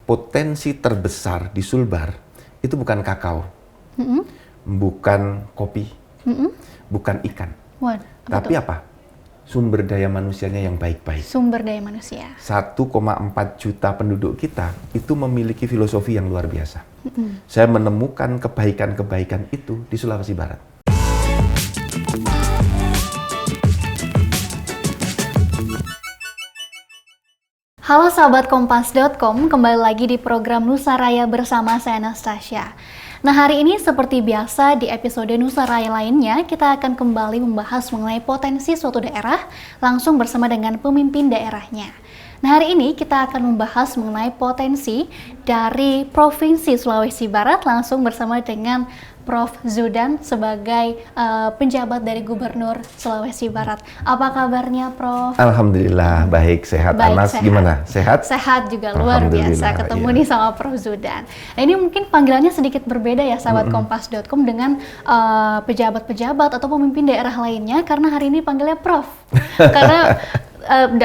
potensi terbesar di Sulbar itu bukan kakao, bukan kopi, bukan ikan. Tapi apa? Sumber daya manusianya yang baik-baik. Sumber daya manusia. 1,4 juta penduduk kita itu memiliki filosofi yang luar biasa. Saya menemukan kebaikan-kebaikan itu di Sulawesi Barat. Halo sahabat Kompas.com, kembali lagi di program Nusa Raya bersama saya Anastasia. Nah, hari ini seperti biasa di episode Nusa Raya lainnya, kita akan kembali membahas mengenai potensi suatu daerah langsung bersama dengan pemimpin daerahnya. Nah, hari ini kita akan membahas mengenai potensi dari Provinsi Sulawesi Barat langsung bersama dengan Prof. Zudan sebagai penjabat dari Gubernur Sulawesi Barat. Apa kabarnya, Prof? Alhamdulillah, baik, sehat. Anas, gimana? Sehat? Sehat juga, luar biasa ketemu nih sama Prof. Zudan. Nah, ini mungkin panggilannya sedikit berbeda ya, sahabat Kompas.com dengan pejabat-pejabat atau pemimpin daerah lainnya, karena hari ini panggilnya Prof. Karena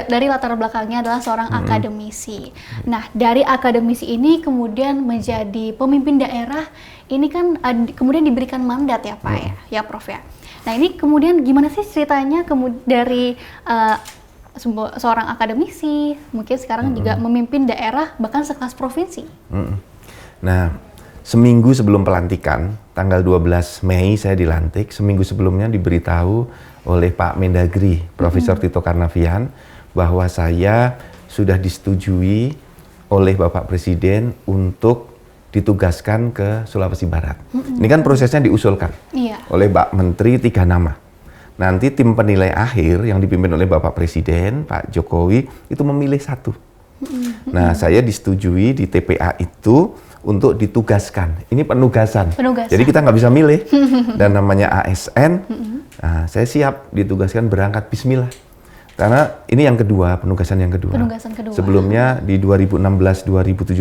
dari latar belakangnya adalah seorang akademisi. Nah, dari akademisi ini kemudian menjadi pemimpin daerah, ini kan kemudian diberikan mandat ya Pak ya Prof ya. Nah, ini kemudian gimana sih ceritanya dari seorang akademisi, mungkin sekarang juga memimpin daerah bahkan sekelas provinsi. Nah, seminggu sebelum pelantikan, tanggal 12 Mei saya dilantik, seminggu sebelumnya diberitahu oleh Pak Mendagri, Profesor Tito Karnavian, bahwa saya sudah disetujui oleh Bapak Presiden untuk ditugaskan ke Sulawesi Barat. Ini kan prosesnya diusulkan oleh Pak Menteri 3 nama. Nanti tim penilai akhir yang dipimpin oleh Bapak Presiden, Pak Jokowi, itu memilih 1. Nah, saya disetujui di TPA itu untuk ditugaskan. Ini penugasan. Jadi kita nggak bisa milih. Dan namanya ASN. Nah, saya siap ditugaskan berangkat bismillah. Karena ini yang kedua, penugasan yang kedua. Sebelumnya di 2016-2017,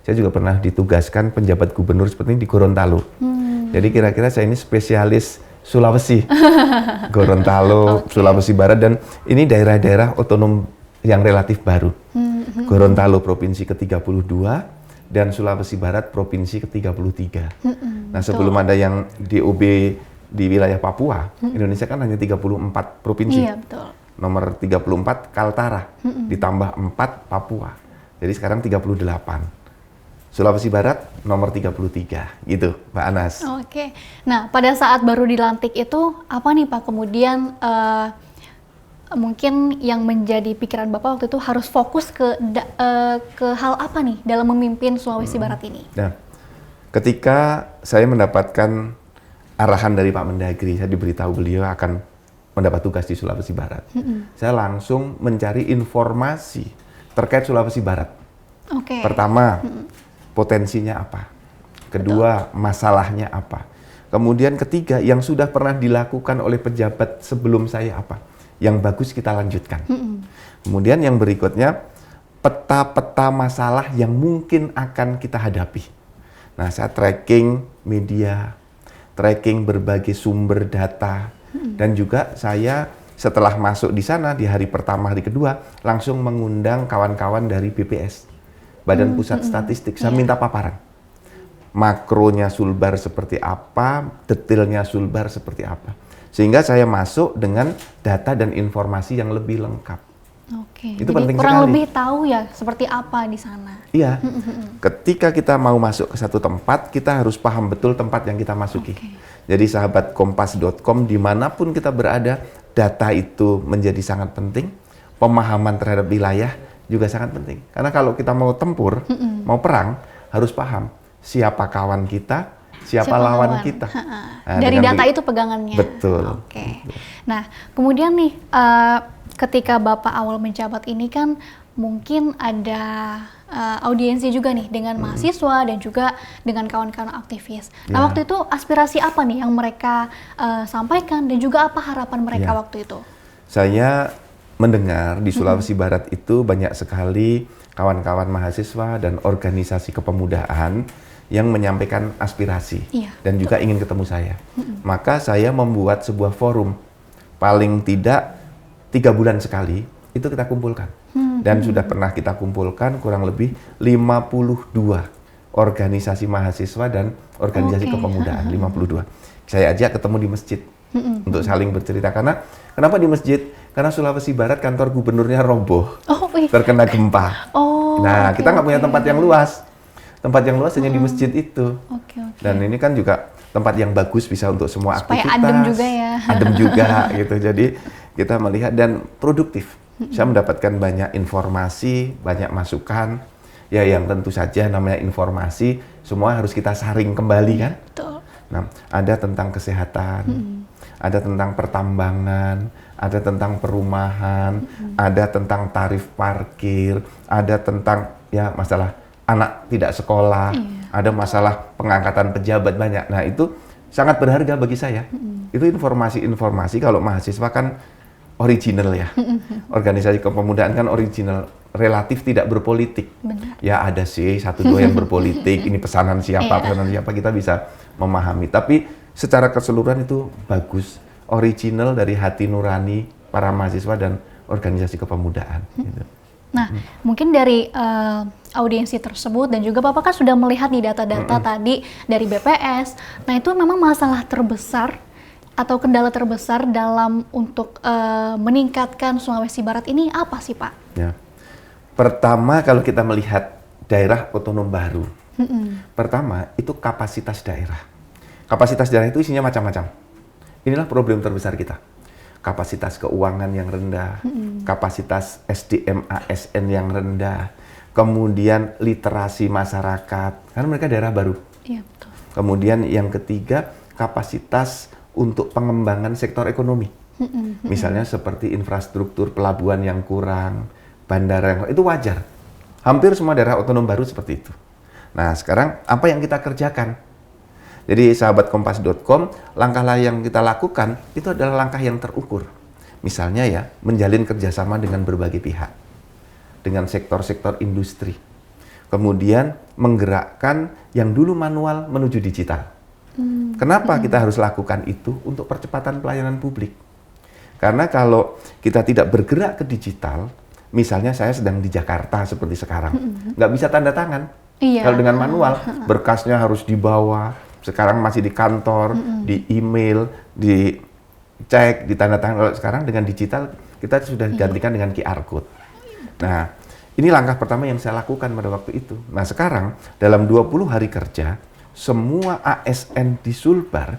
saya juga pernah ditugaskan penjabat gubernur seperti ini di Gorontalo. Jadi kira-kira saya ini spesialis Sulawesi. Gorontalo, Sulawesi Barat, dan ini daerah-daerah otonom yang relatif baru. Gorontalo Provinsi ke-32 dan Sulawesi Barat Provinsi ke-33. Nah, sebelum ada yang DOB di wilayah Papua, Indonesia kan hanya 34 provinsi. Iya, betul. Nomor 34 Kaltara, ditambah 4 Papua. Jadi sekarang 38. Sulawesi Barat nomor 33, gitu Mbak Anas. Oke. Nah, pada saat baru dilantik itu, apa nih Pak kemudian mungkin yang menjadi pikiran Bapak waktu itu harus fokus ke hal apa nih dalam memimpin Sulawesi Barat ini? Nah, ketika saya mendapatkan arahan dari Pak Mendagri, saya diberitahu beliau akan mendapat tugas di Sulawesi Barat. Saya langsung mencari informasi terkait Sulawesi Barat. Pertama, potensinya apa? Kedua, masalahnya apa? Kemudian ketiga, yang sudah pernah dilakukan oleh pejabat sebelum saya apa? Yang bagus kita lanjutkan. Kemudian yang berikutnya, peta-peta masalah yang mungkin akan kita hadapi. Nah, saya tracking media, tracking berbagai sumber data, dan juga saya setelah masuk di sana di hari pertama, hari kedua, langsung mengundang kawan-kawan dari BPS, Badan Pusat Statistik. Saya minta paparan. Makronya Sulbar seperti apa, detailnya Sulbar seperti apa. Sehingga saya masuk dengan data dan informasi yang lebih lengkap. Itu jadi penting kurang sekali. Lebih tahu ya seperti apa di sana. Iya. Ketika kita mau masuk ke satu tempat, kita harus paham betul tempat yang kita masuki. Jadi sahabat Kompas.com, dimanapun kita berada, data itu menjadi sangat penting. Pemahaman terhadap wilayah juga sangat penting. Karena kalau kita mau tempur, mau perang, harus paham siapa kawan kita, siapa lawan kita. Nah, dari data itu pegangannya. Betul. Nah, kemudian nih, ketika Bapak awal menjabat ini kan mungkin ada audiensi juga nih dengan mahasiswa dan juga dengan kawan-kawan aktivis. Nah, waktu itu aspirasi apa nih yang mereka sampaikan dan juga apa harapan mereka waktu itu? Saya mendengar di Sulawesi Barat itu banyak sekali kawan-kawan mahasiswa dan organisasi kepemudaan yang menyampaikan aspirasi dan juga ingin ketemu saya. Maka saya membuat sebuah forum, paling tidak 3 bulan sekali, itu kita kumpulkan. Dan sudah pernah kita kumpulkan kurang lebih 52 organisasi mahasiswa dan organisasi kepemudaan, 52. Saya ajak ketemu di masjid untuk saling bercerita. Karena kenapa di masjid? Karena Sulawesi Barat kantor gubernurnya roboh, terkena gempa. Nah, kita nggak punya tempat yang luas. Tempat yang luas hanya di masjid itu. Dan ini kan juga tempat yang bagus bisa untuk semua supaya aktivitas. Adem juga ya. Adem juga gitu. Jadi kita melihat dan produktif. Saya mendapatkan banyak informasi, banyak masukan. Ya yang tentu saja namanya informasi, semua harus kita saring kembali kan. Betul. Nah, ada tentang kesehatan, ada tentang pertambangan, ada tentang perumahan, ada tentang tarif parkir, ada tentang ya masalah anak tidak sekolah, ada masalah pengangkatan pejabat banyak. Nah, itu sangat berharga bagi saya. Itu informasi-informasi kalau mahasiswa kan original ya. Organisasi kepemudaan kan original, relatif tidak berpolitik. Benar. Ya ada sih satu dua yang berpolitik, ini pesanan siapa kita bisa memahami. Tapi secara keseluruhan itu bagus, original dari hati nurani para mahasiswa dan organisasi kepemudaan. Gitu. Nah, mungkin dari audiensi tersebut dan juga Bapak kan sudah melihat nih data-data tadi dari BPS. Nah, itu memang masalah terbesar atau kendala terbesar dalam untuk meningkatkan Sulawesi Barat ini apa sih, Pak? Ya. Pertama, kalau kita melihat daerah otonom baru, pertama itu kapasitas daerah. Kapasitas daerah itu isinya macam-macam. Inilah problem terbesar kita. Kapasitas keuangan yang rendah, kapasitas SDM ASN yang rendah, kemudian literasi masyarakat, karena mereka daerah baru. Iya, betul. Kemudian yang ketiga, kapasitas untuk pengembangan sektor ekonomi. Misalnya seperti infrastruktur pelabuhan yang kurang, bandara yang itu wajar. Hampir semua daerah otonom baru seperti itu. Nah, sekarang apa yang kita kerjakan? Jadi sahabat kompas.com, langkah yang kita lakukan itu adalah langkah yang terukur. Misalnya ya, menjalin kerjasama dengan berbagai pihak. Dengan sektor-sektor industri. Kemudian menggerakkan yang dulu manual menuju digital. Kenapa kita harus lakukan itu? Untuk percepatan pelayanan publik. Karena kalau kita tidak bergerak ke digital, misalnya saya sedang di Jakarta seperti sekarang, nggak bisa tanda tangan. Kalau dengan manual, berkasnya harus dibawa, sekarang masih di kantor, di email, dicek, ditanda tangan. Kalau sekarang dengan digital, kita sudah digantikan dengan QR Code. Nah, ini langkah pertama yang saya lakukan pada waktu itu. Nah, sekarang dalam 20 hari kerja, semua ASN di Sulbar,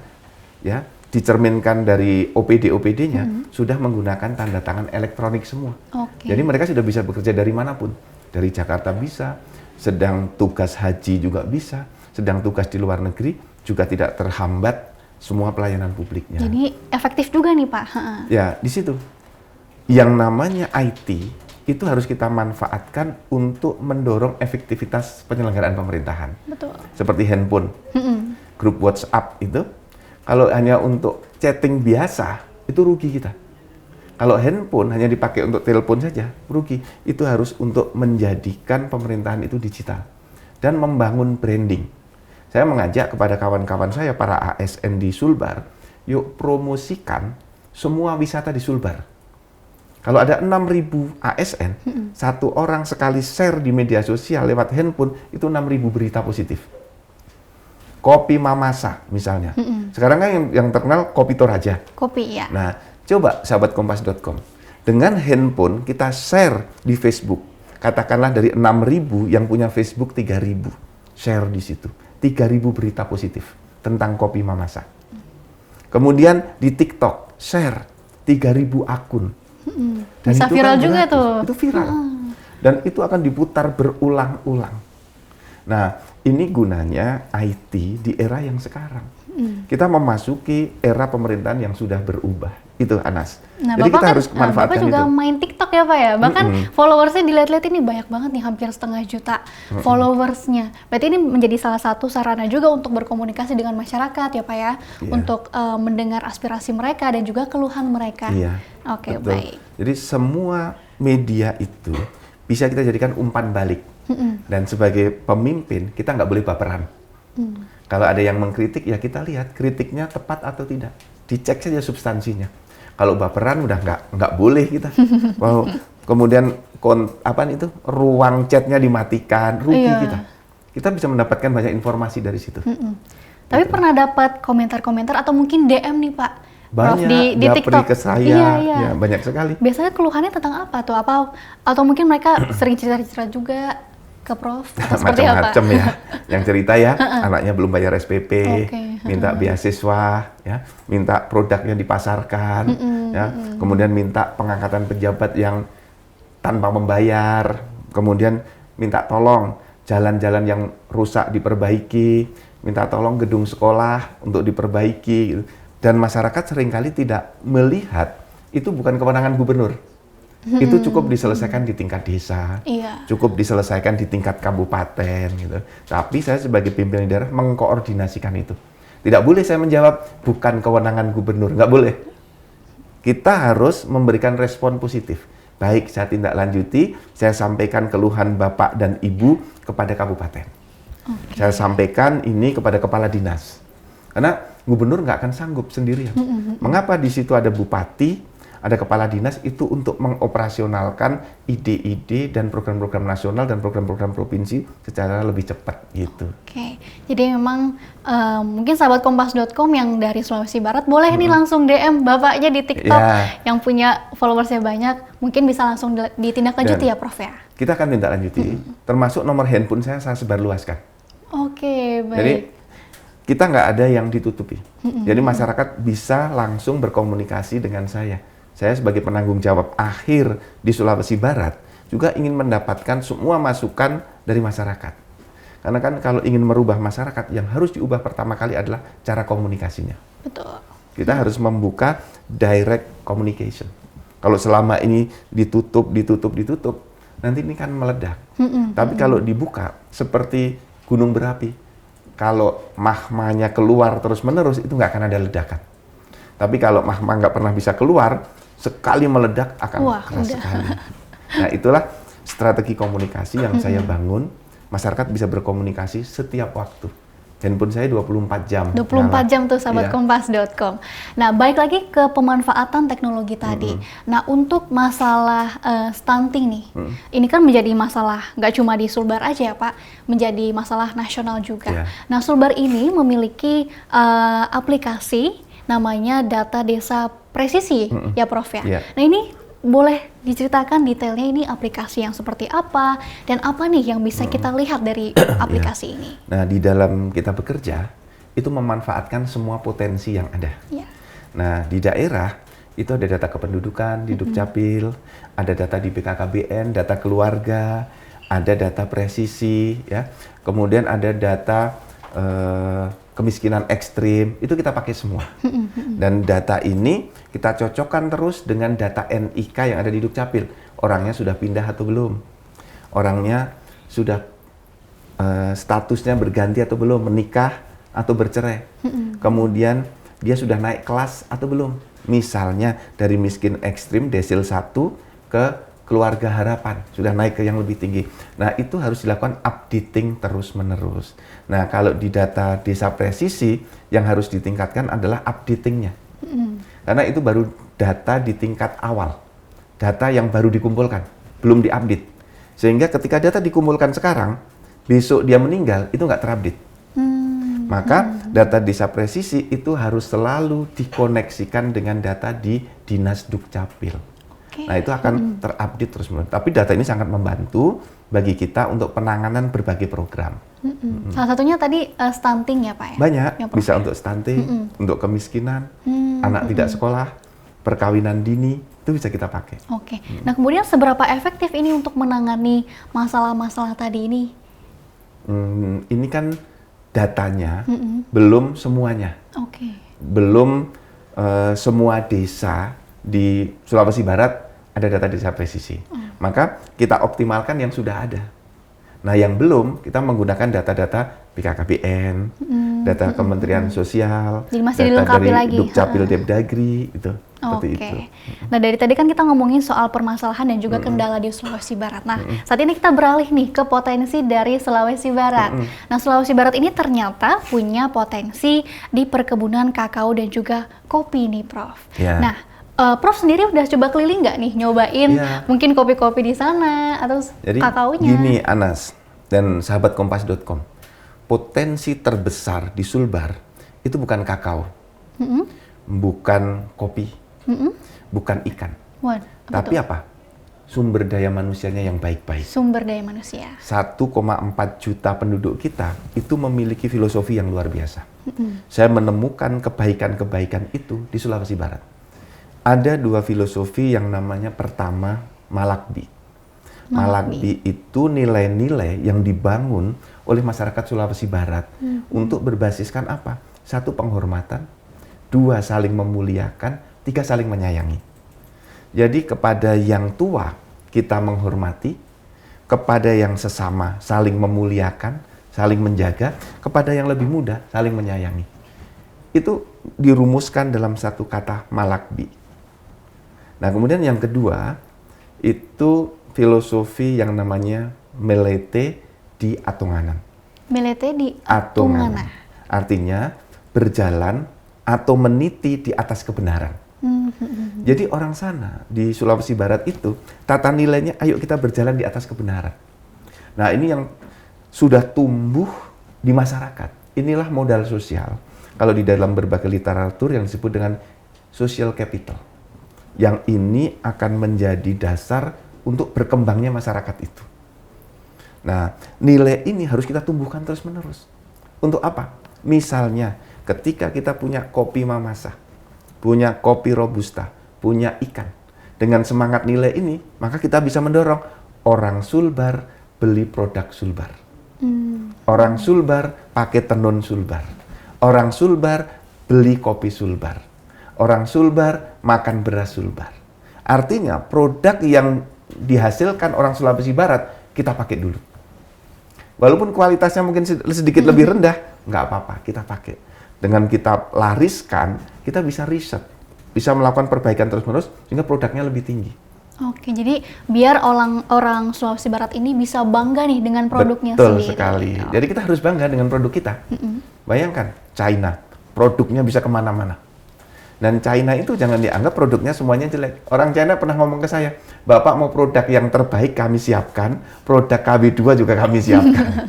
ya, dicerminkan dari OPD-OPD-nya, sudah menggunakan tanda tangan elektronik semua. Jadi mereka sudah bisa bekerja dari manapun. Dari Jakarta bisa, sedang tugas haji juga bisa, sedang tugas di luar negeri juga tidak terhambat semua pelayanan publiknya. Jadi efektif juga nih, Pak. Ya, di situ. Yang namanya IT, itu harus kita manfaatkan untuk mendorong efektivitas penyelenggaraan pemerintahan. Betul. Seperti handphone, grup WhatsApp itu, kalau hanya untuk chatting biasa, itu rugi kita. Kalau handphone hanya dipakai untuk telepon saja, rugi. Itu harus untuk menjadikan pemerintahan itu digital dan membangun branding. Saya mengajak kepada kawan-kawan saya, para ASN di Sulbar, yuk promosikan semua wisata di Sulbar. Kalau ada 6.000 ASN, satu orang sekali share di media sosial lewat handphone, itu 6.000 berita positif. Kopi Mamasa misalnya. Sekarang kan yang terkenal Kopi Toraja. Kopi, ya. Nah, coba sahabat kompas.com. Dengan handphone kita share di Facebook. Katakanlah dari 6.000 yang punya Facebook 3.000. Share di situ. 3.000 berita positif tentang Kopi Mamasa. Kemudian di TikTok, share 3.000 akun. Dan bisa itu viral kan juga gratis. tuh. Itu viral. Dan itu akan diputar berulang-ulang. Nah, ini gunanya IT di era yang sekarang. Kita memasuki era pemerintahan yang sudah berubah. Itu, Anas. Nah, jadi Bapak kita kan, harus manfaatkan Bapak juga itu. main TikTok ya, Pak ya? Bahkan followersnya dilihat-lihat ini banyak banget nih, hampir 1,5 juta followersnya. Berarti ini menjadi salah satu sarana juga untuk berkomunikasi dengan masyarakat ya, Pak ya? Untuk mendengar aspirasi mereka dan juga keluhan mereka. Iya. Oke, betul. baik. Jadi semua media itu bisa kita jadikan umpan balik. Dan sebagai pemimpin, kita nggak boleh baperan. Kalau ada yang mengkritik, ya kita lihat kritiknya tepat atau tidak. Dicek saja substansinya. Kalau baperan udah nggak boleh kita. Wow, kemudian ruang chatnya dimatikan, rugi kita. Kita bisa mendapatkan banyak informasi dari situ. Tapi pernah dapat komentar-komentar atau mungkin DM nih Pak? Prof, Banyak, di TikTok ke saya, ya banyak sekali. Biasanya keluhannya tentang apa tuh? Atau mungkin mereka sering cerita-cerita juga ke Prof? Atau seperti apa? Macam-macam ya. Yang cerita ya, anaknya belum bayar SPP, minta beasiswa, ya, minta produknya dipasarkan, ya, kemudian minta pengangkatan pejabat yang tanpa membayar, kemudian minta tolong jalan-jalan yang rusak diperbaiki, minta tolong gedung sekolah untuk diperbaiki, gitu. Dan masyarakat seringkali tidak melihat itu bukan kewenangan gubernur. Itu cukup diselesaikan di tingkat desa, cukup diselesaikan di tingkat kabupaten, gitu. Tapi saya sebagai pimpinan daerah mengkoordinasikan itu. Tidak boleh saya menjawab bukan kewenangan gubernur, nggak boleh. Kita harus memberikan respon positif. Baik, saya tindak lanjuti, saya sampaikan keluhan Bapak dan Ibu kepada kabupaten. Saya sampaikan ini kepada kepala dinas. Karena gubernur nggak akan sanggup sendirian. Mengapa di situ ada bupati, ada kepala dinas itu untuk mengoperasionalkan ide-ide dan program-program nasional dan program-program provinsi secara lebih cepat gitu. Oke, jadi memang mungkin sahabat kompas.com yang dari Sulawesi Barat boleh nih langsung DM bapaknya di TikTok yang punya followersnya banyak, mungkin bisa langsung ditindaklanjuti ya Prof ya? Kita akan tindak lanjuti, termasuk nomor handphone saya sebarluaskan. Oke, baik. Jadi kita nggak ada yang ditutupi. Jadi masyarakat bisa langsung berkomunikasi dengan saya. Saya sebagai penanggung jawab akhir di Sulawesi Barat juga ingin mendapatkan semua masukan dari masyarakat. Karena kan kalau ingin merubah masyarakat, yang harus diubah pertama kali adalah cara komunikasinya. Betul. Kita harus membuka direct communication. Kalau selama ini ditutup, nanti ini kan meledak. Tapi kalau dibuka seperti gunung berapi, kalau magmanya keluar terus-menerus, itu nggak akan ada ledakan. Tapi kalau magma nggak pernah bisa keluar, sekali meledak akan keras sekali. Nah, itulah strategi komunikasi yang saya bangun. Masyarakat bisa berkomunikasi setiap waktu. Handphone saya 24 jam. 24 jam tuh sahabat kompas.com. Nah, balik lagi ke pemanfaatan teknologi tadi. Nah, untuk masalah stunting nih, ini kan menjadi masalah nggak cuma di Sulbar aja ya Pak, menjadi masalah nasional juga. Nah, Sulbar ini memiliki aplikasi namanya Data Desa Presisi ya Prof ya. Nah, ini boleh diceritakan detailnya, ini aplikasi yang seperti apa dan apa nih yang bisa kita lihat dari aplikasi ini? Nah, di dalam kita bekerja itu memanfaatkan semua potensi yang ada. Nah, di daerah itu ada data kependudukan di Dukcapil, ada data di BKKBN, data keluarga, ada data presisi, ya. Kemudian ada data kemiskinan ekstrim, itu kita pakai semua. Dan data ini kita cocokkan terus dengan data NIK yang ada di Dukcapil. Orangnya sudah pindah atau belum? Orangnya sudah statusnya berganti atau belum? Menikah atau bercerai? Kemudian dia sudah naik kelas atau belum? Misalnya dari miskin ekstrim desil 1 ke keluarga harapan, sudah naik ke yang lebih tinggi. Nah, itu harus dilakukan updating terus-menerus. Nah, kalau di data desa presisi, yang harus ditingkatkan adalah updatingnya. Karena itu baru data di tingkat awal. Data yang baru dikumpulkan, belum diupdate. Sehingga ketika data dikumpulkan sekarang, besok dia meninggal, itu nggak terupdate. Maka data desa presisi itu harus selalu dikoneksikan dengan data di Dinas Dukcapil. Nah, itu akan terupdate terus-menerus. Tapi data ini sangat membantu bagi kita untuk penanganan berbagai program. Salah satunya tadi stunting ya Pak ya? Banyak, bisa untuk stunting, untuk kemiskinan, anak tidak sekolah, perkawinan dini, itu bisa kita pakai. Nah, kemudian seberapa efektif ini untuk menangani masalah-masalah tadi ini? Ini kan datanya belum semuanya. Belum semua desa di Sulawesi Barat ada data desa presisi. Maka kita optimalkan yang sudah ada. Nah, yang belum, kita menggunakan data-data BKKBN, data Kementerian Sosial, jadi masih data dari lagi. Dukcapil Depdagri, itu. Seperti itu. Nah, dari tadi kan kita ngomongin soal permasalahan dan juga kendala di Sulawesi Barat. Nah, saat ini kita beralih nih ke potensi dari Sulawesi Barat. Nah, Sulawesi Barat ini ternyata punya potensi di perkebunan kakao dan juga kopi nih, Prof. Nah, Prof sendiri udah coba keliling nggak nih nyobain mungkin kopi-kopi di sana atau jadi, kakaonya? Gini Anas dan sahabat Kompas.com, potensi terbesar di Sulbar itu bukan kakao, bukan kopi, bukan ikan, tapi apa? Sumber daya manusianya yang baik-baik. Sumber daya manusia. 1,4 juta penduduk kita itu memiliki filosofi yang luar biasa. Saya menemukan kebaikan-kebaikan itu di Sulawesi Barat. Ada 2 filosofi yang namanya pertama Malakbi. Malakbi itu nilai-nilai yang dibangun oleh masyarakat Sulawesi Barat untuk berbasiskan apa? 1, penghormatan, 2, saling memuliakan, 3, saling menyayangi. Jadi kepada yang tua kita menghormati, kepada yang sesama saling memuliakan, saling menjaga, kepada yang lebih muda saling menyayangi. Itu dirumuskan dalam satu kata Malakbi. Nah, kemudian yang kedua itu filosofi yang namanya Melete di Atonganan. Melete di Atonganan. Artinya berjalan atau meniti di atas kebenaran. Jadi orang sana di Sulawesi Barat itu tata nilainya, ayo kita berjalan di atas kebenaran. Nah, ini yang sudah tumbuh di masyarakat. Inilah modal sosial. Kalau di dalam berbagai literatur yang disebut dengan social capital. Yang ini akan menjadi dasar untuk berkembangnya masyarakat itu. Nah, nilai ini harus kita tumbuhkan terus-menerus. Untuk apa? Misalnya, ketika kita punya kopi Mamasa, punya kopi Robusta, punya ikan. Dengan semangat nilai ini, maka kita bisa mendorong orang Sulbar beli produk Sulbar. Orang Sulbar pakai tenun Sulbar. Orang Sulbar beli kopi Sulbar. Orang Sulbar makan beras Sulbar. Artinya produk yang dihasilkan orang Sulawesi Barat kita pakai dulu. Walaupun kualitasnya mungkin sedikit lebih rendah, nggak apa-apa, kita pakai. Dengan kita lariskan, kita bisa riset, bisa melakukan perbaikan terus-menerus sehingga produknya lebih tinggi. Oke, jadi biar orang Sulawesi Barat ini bisa bangga nih dengan produknya sendiri. Betul sekali. Oh. Jadi kita harus bangga dengan produk kita. Bayangkan, China, produknya bisa kemana-mana. Dan China itu jangan dianggap produknya semuanya jelek. Orang China pernah ngomong ke saya, Bapak mau produk yang terbaik kami siapkan, produk KB2 juga kami siapkan.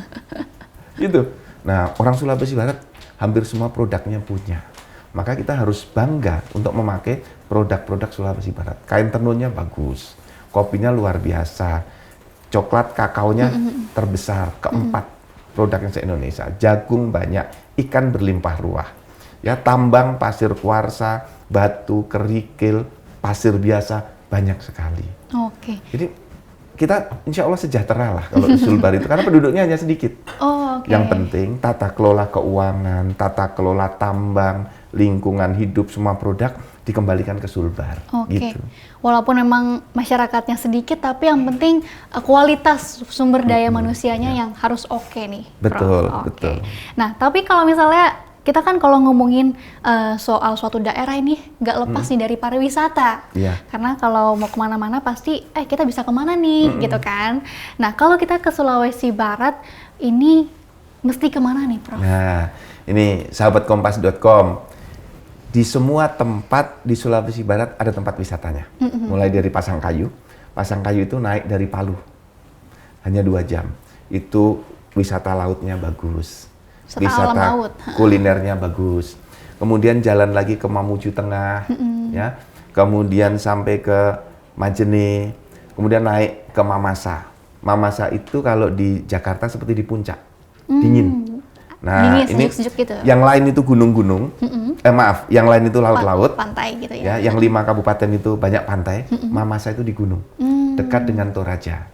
Gitu. Nah, orang Sulawesi Barat hampir semua produknya punya. Maka kita harus bangga untuk memakai produk-produk Sulawesi Barat. Kain tenunnya bagus, kopinya luar biasa, coklat kakaonya terbesar, keempat produk yang se-Indonesia. Jagung banyak, ikan berlimpah ruah. Ya, tambang, pasir kuarsa, batu, kerikil, pasir biasa, banyak sekali. Oke. Jadi kita insya Allah sejahtera lah kalau di Sulbar itu, karena penduduknya hanya sedikit. Yang penting tata kelola keuangan, tata kelola tambang, lingkungan hidup, semua produk dikembalikan ke Sulbar. Gitu. Walaupun memang masyarakatnya sedikit, tapi yang penting kualitas sumber daya manusianya yang harus nih. Betul, betul. Nah, tapi kalau misalnya kita kan kalau ngomongin soal suatu daerah ini nggak lepas nih dari pariwisata. Karena kalau mau kemana-mana pasti, kita bisa kemana nih, gitu kan. Nah, kalau kita ke Sulawesi Barat, ini mesti kemana nih, Prof? Nah, ini sahabat Kompas.com. Di semua tempat di Sulawesi Barat ada tempat wisatanya. Mulai dari Pasangkayu. Pasangkayu itu naik dari Palu. Hanya 2 jam. Itu wisata lautnya bagus. Wisata kulinernya bagus. Kemudian jalan lagi ke Mamuju Tengah, ya. Kemudian sampai ke Majene. Kemudian naik ke Mamasa. Mamasa itu kalau di Jakarta seperti di puncak, dingin. Nah, dingin, ini sejuk gitu ya? Yang lain itu gunung-gunung. Maaf, yang lain itu laut-laut. Pantai gitu ya? Yang 5 kabupaten itu banyak pantai. Mamasa itu di gunung, dekat dengan Toraja.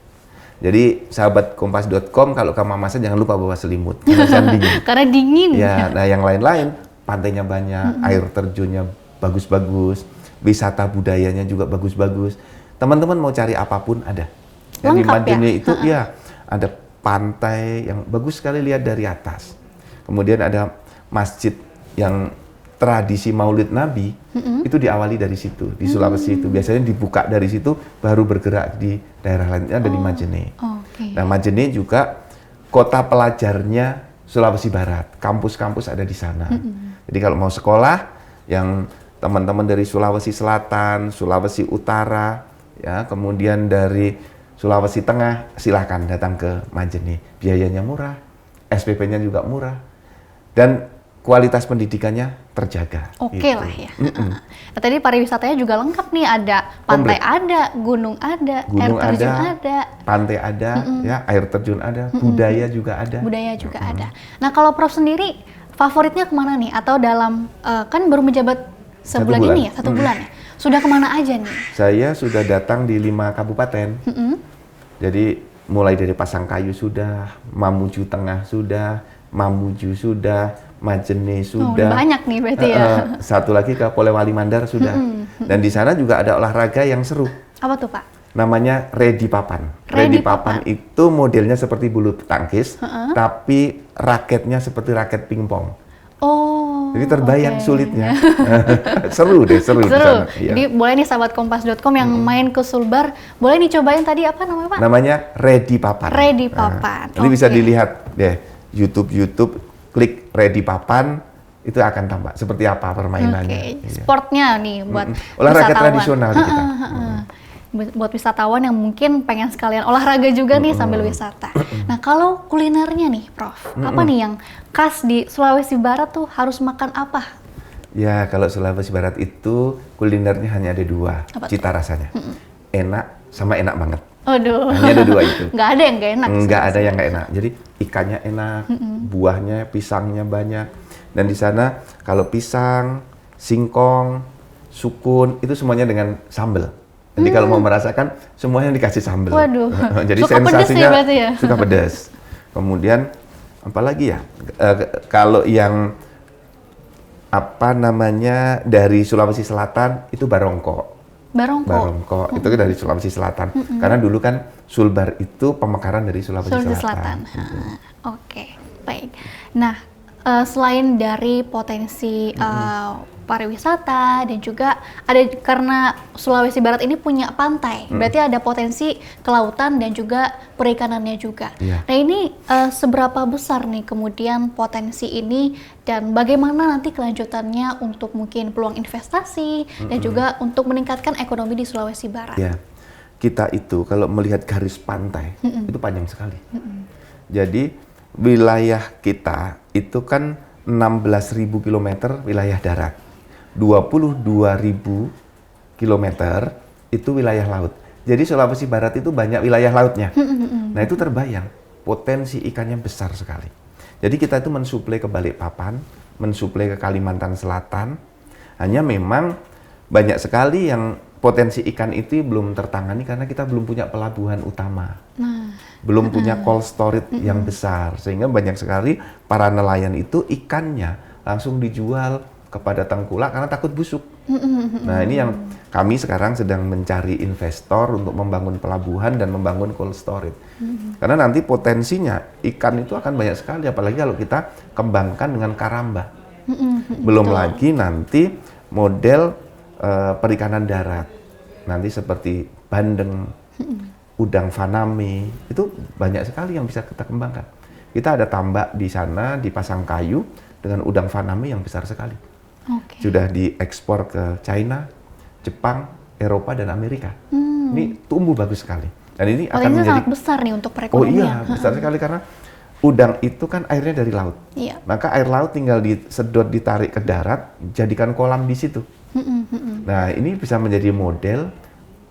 Jadi sahabat Kompas.com kalau ke Mamasa jangan lupa bawa selimut karena dingin. Karena dingin. Ya, nah yang lain-lain pantainya banyak, air terjunnya bagus-bagus, wisata budayanya juga bagus-bagus. Teman-teman mau cari apapun ada. Yang di Majene itu ya ada pantai yang bagus sekali lihat dari atas. Kemudian ada masjid yang tradisi Maulid Nabi itu diawali dari situ, di Sulawesi itu. Biasanya dibuka dari situ, baru bergerak di daerah lainnya, ada di Majene. Nah, Majene juga kota pelajarnya Sulawesi Barat. Kampus-kampus ada di sana. Jadi kalau mau sekolah, yang teman-teman dari Sulawesi Selatan, Sulawesi Utara, ya, kemudian dari Sulawesi Tengah, silahkan datang ke Majene. Biayanya murah, SPP-nya juga murah, dan kualitas pendidikannya terjaga. Oke gitu. lah ya. Nah, tadi pariwisatanya juga lengkap nih, ada pantai ada, gunung ada, Gunung air terjun ada, pantai ada, ya, air terjun ada, budaya juga ada. budaya juga ada. Nah, kalau Prof sendiri favoritnya kemana nih? Atau dalam kan baru menjabat sebulan bulan. ini ya, 1 bulan ya? Sudah kemana aja nih? Saya sudah datang di 5 kabupaten. Jadi mulai dari Pasangkayu sudah, Mamuju Tengah sudah, Mamuju sudah, Majene Oh, udah sudah. banyak nih berarti ya. Satu lagi ke Polewali Mandar sudah. Dan di sana juga ada olahraga yang seru. Apa tuh Pak? Namanya Ready Papan. Ready Papan Papan. itu modelnya seperti bulu tangkis, tapi raketnya seperti raket pingpong. Oh. Jadi terbayang oke. sulitnya. Seru deh, seru di Seru. sana. Iya. Jadi boleh nih sahabat kompas.com yang main ke Sulbar, boleh nih cobain tadi apa namanya Pak? Namanya Ready Papan. Ready Papan. Nanti bisa Oke. dilihat deh YouTube, klik Ready Papan, itu akan tampak seperti apa permainannya. Oke, Iya. sportnya nih buat Olahraga wisatawan. tradisional di kita. Buat wisatawan yang mungkin pengen sekalian olahraga juga nih sambil wisata. Nah, kalau kulinernya nih, Prof, apa nih yang khas di Sulawesi Barat tuh harus makan apa? Ya, kalau Sulawesi Barat itu kulinernya hanya ada 2 Apa tuh? cita rasanya. Enak sama enak banget. Aduh. Hanya ada 2 itu. Nggak ada yang nggak enak. Nggak ada yang nggak enak. Jadi ikannya enak, buahnya, pisangnya banyak. Dan di sana kalau pisang, singkong, sukun, itu semuanya dengan sambal. Jadi kalau mau merasakan, semuanya dikasih sambal. Waduh. Jadi Suka pedes sensasinya ya berarti ya? suka pedas. Kemudian apalagi ya? Kalau yang apa namanya dari Sulawesi Selatan itu barongko. Barongko. Barongko itu kan dari Sulawesi Selatan. Karena dulu kan Sulbar itu pemekaran dari Sulawesi Sulawesi Selatan. Selatan. Oke, baik. Nah, selain dari potensi pariwisata dan juga ada karena Sulawesi Barat ini punya pantai, berarti ada potensi kelautan dan juga perikanannya juga. Iya. Nah, ini seberapa besar nih kemudian potensi ini dan bagaimana nanti kelanjutannya untuk mungkin peluang investasi dan juga untuk meningkatkan ekonomi di Sulawesi Barat? Ya, kita itu kalau melihat garis pantai itu panjang sekali. Jadi wilayah kita itu kan 16.000 km wilayah darat, 22.000 km itu wilayah laut. Jadi Sulawesi Barat itu banyak wilayah lautnya. Nah itu terbayang potensi ikannya besar sekali. Jadi kita itu mensuplai ke Balikpapan, mensuplai ke Kalimantan Selatan. Hanya memang banyak sekali yang potensi ikan itu belum tertangani karena kita belum punya pelabuhan utama. Belum punya cold storage yang besar. Sehingga banyak sekali para nelayan itu ikannya langsung dijual kepada tengkulak karena takut busuk. Nah ini yang kami sekarang sedang mencari investor untuk membangun pelabuhan dan membangun cold storage. Karena nanti potensinya ikan itu akan banyak sekali, apalagi kalau kita kembangkan dengan karamba. Belum lagi nanti model perikanan darat, nanti seperti bandeng, udang faname, itu banyak sekali yang bisa kita kembangkan. Kita ada tambak di sana, di Pasangkayu, dengan udang faname yang besar sekali. Sudah diekspor ke China, Jepang, Eropa, dan Amerika. Ini tumbuh bagus sekali. Dan ini akan menjadi sangat besar nih untuk perekonomian. Oh iya, besar sekali karena udang itu kan airnya dari laut. Iya. Maka air laut tinggal disedot, ditarik ke darat, jadikan kolam di situ. Nah, ini bisa menjadi model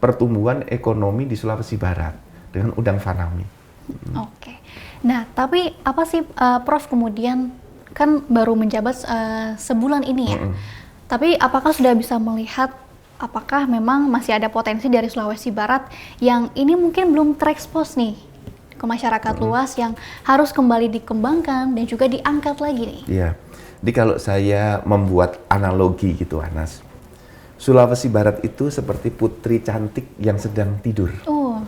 pertumbuhan ekonomi di Sulawesi Barat dengan udang faname. Oke. Nah, tapi apa sih Prof kemudian kan baru menjabat sebulan ini ya. Tapi apakah sudah bisa melihat apakah memang masih ada potensi dari Sulawesi Barat yang ini mungkin belum terekspos nih ke masyarakat luas yang harus kembali dikembangkan dan juga diangkat lagi nih? Iya. Jadi kalau saya membuat analogi gitu, Anas, Sulawesi Barat itu seperti putri cantik yang sedang tidur. Oh.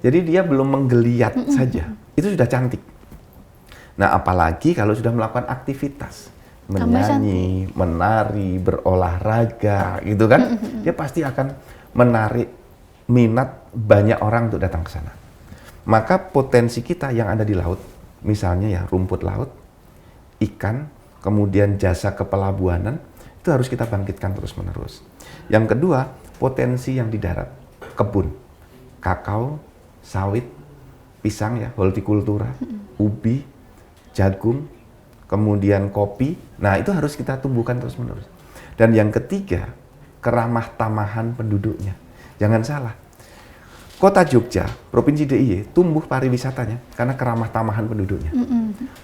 Jadi dia belum menggeliat saja, itu sudah cantik. Nah, apalagi kalau sudah melakukan aktivitas, menyanyi, menari, berolahraga, gitu kan, dia pasti akan menarik minat banyak orang untuk datang ke sana. Maka potensi kita yang ada di laut, misalnya ya rumput laut, ikan, kemudian jasa kepelabuhanan, Itu harus kita bangkitkan terus-menerus. Yang kedua, potensi yang di darat, kebun, kakao, sawit, pisang ya, hortikultura, ubi, jagung, kemudian kopi. Nah, itu harus kita tumbuhkan terus-menerus. Dan yang ketiga, keramah tamahan penduduknya. Jangan salah. Kota Jogja, Provinsi DIY, tumbuh pariwisatanya karena keramah tamahan penduduknya.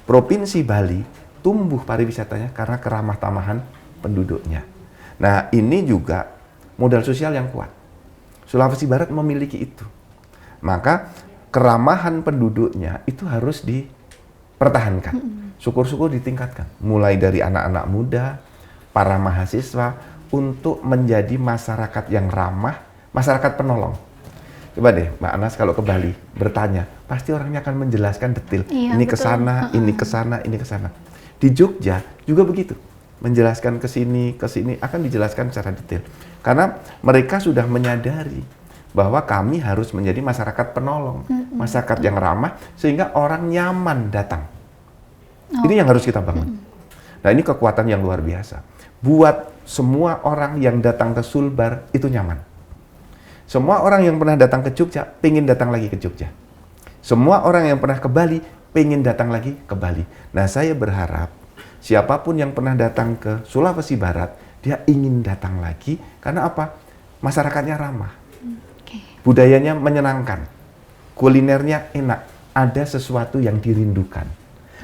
Provinsi Bali, tumbuh pariwisatanya karena keramah tamahan penduduknya. Nah, ini juga modal sosial yang kuat. Sulawesi Barat memiliki itu. Maka keramahan penduduknya itu harus dipertahankan. Syukur-syukur ditingkatkan. Mulai dari anak-anak muda, para mahasiswa, untuk menjadi masyarakat yang ramah, masyarakat penolong. Coba deh Mbak Anas kalau ke Bali bertanya, pasti orangnya akan menjelaskan detail. Iya, Ini betul. ke sana, ini ke sana, ini ke sana. Di Jogja juga begitu. Menjelaskan ke sini akan dijelaskan secara detail. Karena mereka sudah menyadari bahwa kami harus menjadi masyarakat penolong, masyarakat yang ramah sehingga orang nyaman datang. Ini yang harus kita bangun. Nah, ini kekuatan yang luar biasa. Buat semua orang yang datang ke Sulbar itu nyaman. Semua orang yang pernah datang ke Jogja, pengen datang lagi ke Jogja. Semua orang yang pernah ke Bali, pengen datang lagi ke Bali. Nah, saya berharap siapapun yang pernah datang ke Sulawesi Barat, dia ingin datang lagi. Karena apa? Masyarakatnya ramah. Budayanya menyenangkan. Kulinernya enak. Ada sesuatu yang dirindukan.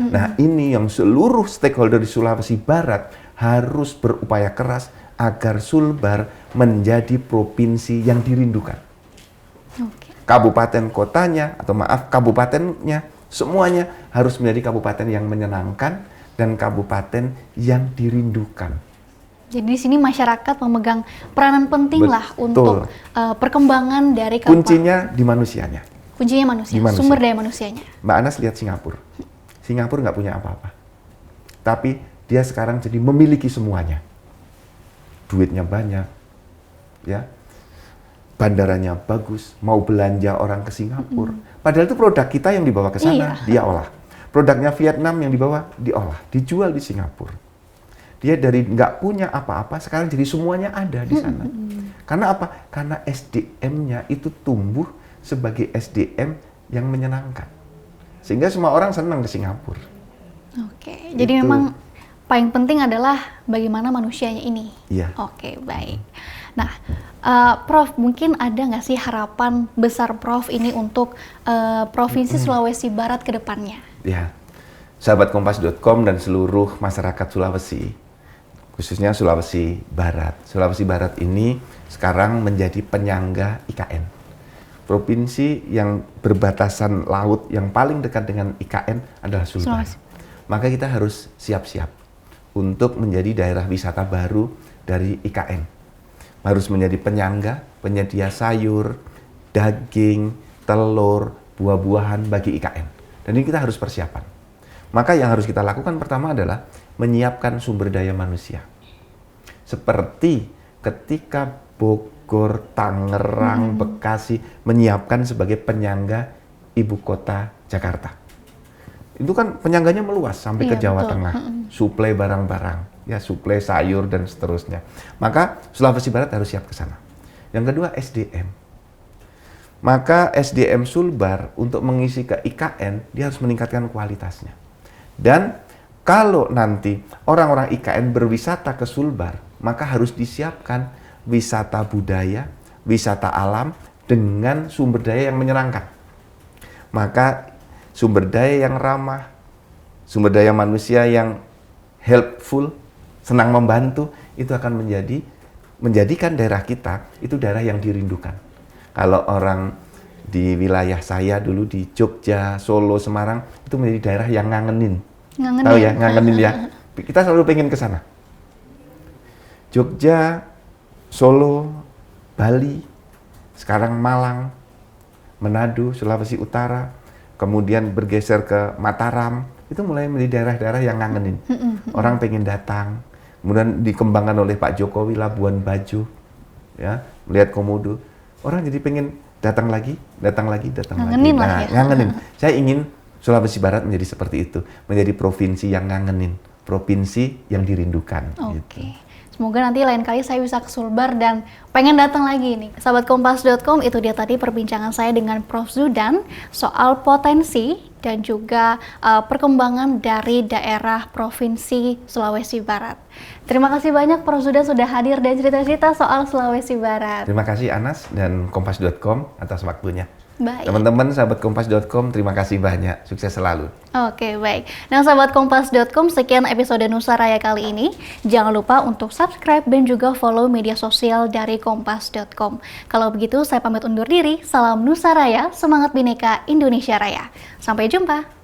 Nah, ini yang seluruh stakeholder di Sulawesi Barat harus berupaya keras agar Sulbar menjadi provinsi yang dirindukan. Kabupaten kotanya, atau maaf, kabupatennya, semuanya harus menjadi kabupaten yang menyenangkan dan kabupaten yang dirindukan. Jadi di sini masyarakat memegang peranan penting lah untuk perkembangan dari kabupaten. Kuncinya di manusianya. Kuncinya manusia, sumber daya manusianya. Mbak Anas lihat Singapura. Singapura nggak punya apa-apa. Tapi dia sekarang jadi memiliki semuanya. Duitnya banyak, ya, bandaranya bagus, mau belanja orang ke Singapura. Padahal itu produk kita yang dibawa ke sana, dia olah. Produknya Vietnam yang dibawa, diolah, dijual di Singapura. Dia dari nggak punya apa-apa, sekarang jadi semuanya ada di sana. Karena apa? Karena SDM-nya itu tumbuh sebagai SDM yang menyenangkan. Sehingga semua orang senang ke Singapura. Jadi memang paling penting adalah bagaimana manusianya ini. Iya. Baik. Nah, Prof, mungkin ada nggak sih harapan besar Prof ini untuk Provinsi Sulawesi Barat ke depannya? Ya, sahabat Kompas.com dan seluruh masyarakat Sulawesi, khususnya Sulawesi Barat. Sulawesi Barat ini sekarang menjadi penyangga IKN. Provinsi yang berbatasan laut yang paling dekat dengan IKN adalah Sulbar. Maka kita harus siap-siap untuk menjadi daerah wisata baru dari IKN. Harus menjadi penyangga, penyedia sayur, daging, telur, buah-buahan bagi IKN. Dan ini kita harus persiapan. Maka yang harus kita lakukan pertama adalah menyiapkan sumber daya manusia. Seperti ketika Bogor, Tangerang, Bekasi menyiapkan sebagai penyangga ibu kota Jakarta. Itu kan penyangganya meluas sampai ke Jawa Tengah, suplai barang-barang, ya, suplai sayur dan seterusnya. Maka Sulawesi Barat harus siap ke sana. Yang kedua SDM. Maka SDM Sulbar untuk mengisi ke IKN, dia harus meningkatkan kualitasnya. Dan kalau nanti orang-orang IKN berwisata ke Sulbar, maka harus disiapkan wisata budaya, wisata alam dengan sumber daya yang menyenangkan. Maka sumber daya yang ramah, sumber daya manusia yang helpful, senang membantu, itu akan menjadikan daerah kita itu daerah yang dirindukan. Kalau orang di wilayah saya dulu di Jogja, Solo, Semarang, itu menjadi daerah yang ngangenin. Tahu ya, ngangenin ya. Kita selalu pengen ke sana. Jogja, Solo, Bali, sekarang Malang, Manado, Sulawesi Utara, kemudian bergeser ke Mataram, itu mulai menjadi daerah-daerah yang ngangenin. Orang pengen datang, kemudian dikembangkan oleh Pak Jokowi Labuan Bajo, ya, melihat Komodo, orang jadi pengen datang lagi. Ngangenin lah ya. Ngangenin. Saya ingin Sulawesi Barat menjadi seperti itu, menjadi provinsi yang ngangenin, provinsi yang dirindukan. Oke. Gitu. Semoga nanti lain kali saya bisa ke Sulbar dan pengen datang lagi nih. Sahabat Kompas.com, itu dia tadi perbincangan saya dengan Prof. Zudan soal potensi dan juga perkembangan dari daerah Provinsi Sulawesi Barat. Terima kasih banyak Prof. Zudan sudah hadir dan cerita-cerita soal Sulawesi Barat. Terima kasih Anas dan Kompas.com atas waktunya. Baik. Teman-teman sahabat Kompas.com, terima kasih banyak. Sukses selalu. Oke, baik. Nah, sahabat Kompas.com, sekian episode Nusa Raya kali ini. Jangan lupa untuk subscribe dan juga follow media sosial dari Kompas.com. Kalau begitu, saya pamit undur diri. Salam Nusa Raya, semangat Bhinneka Indonesia Raya. Sampai jumpa.